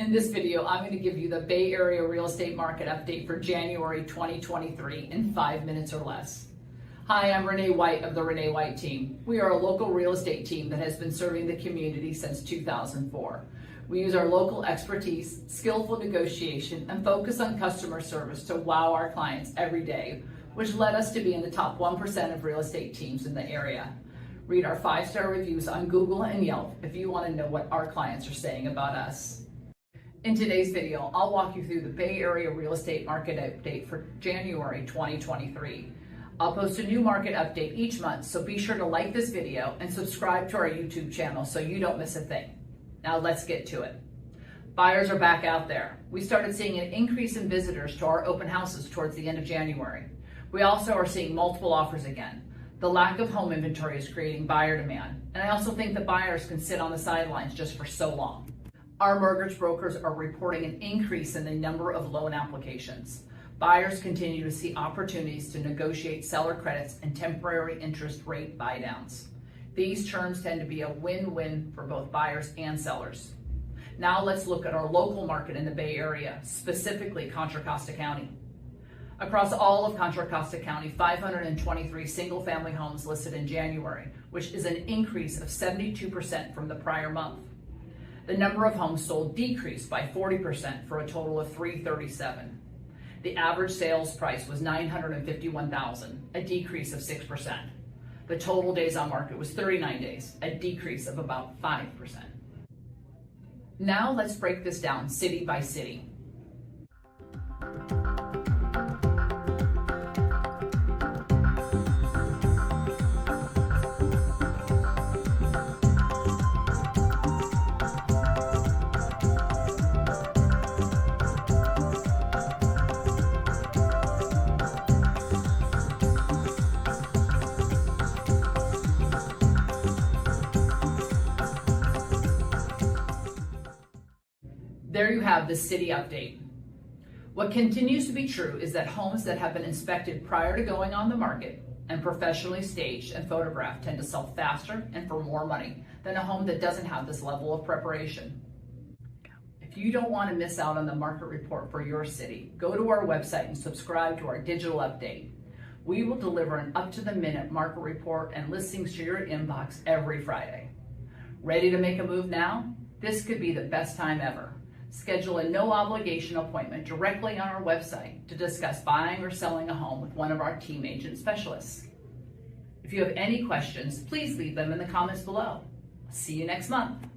In this video, I'm going to give you the Bay Area real estate market update for January 2023 in 5 minutes or less. Hi, I'm Renée White of the Renée White Team. We are a local real estate team that has been serving the community since 2004. We use our local expertise, skillful negotiation, and focus on customer service to wow our clients every day, which led us to be in the top 1% of real estate teams in the area. Read our 5-star reviews on Google and Yelp if you want to know what our clients are saying about us. In today's video, I'll walk you through the Bay Area real estate market update for January 2023. I'll post a new market update each month, so be sure to like this video and subscribe to our YouTube channel so you don't miss a thing. Now let's get to it. Buyers are back out there. We started seeing an increase in visitors to our open houses towards the end of January. We also are seeing multiple offers again. The lack of home inventory is creating buyer demand, and I also think that buyers can sit on the sidelines just for so long. Our mortgage brokers are reporting an increase in the number of loan applications. Buyers continue to see opportunities to negotiate seller credits and temporary interest rate buydowns. These terms tend to be a win-win for both buyers and sellers. Now let's look at our local market in the Bay Area, specifically Contra Costa County. Across all of Contra Costa County, 523 single-family homes listed in January, which is an increase of 72% from the prior month. The number of homes sold decreased by 40% for a total of 337. The average sales price was $951,000, a decrease of 6%. The total days on market was 39 days, a decrease of about 5%. Now let's break this down city by city. There you have the city update. What continues to be true is that homes that have been inspected prior to going on the market and professionally staged and photographed tend to sell faster and for more money than a home that doesn't have this level of preparation. If you don't want to miss out on the market report for your city, go to our website and subscribe to our digital update. We will deliver an up-to-the-minute market report and listings to your inbox every Friday. Ready to make a move now? This could be the best time ever. Schedule a no-obligation appointment directly on our website to discuss buying or selling a home with one of our team agent specialists. If you have any questions, please leave them in the comments below. See you next month.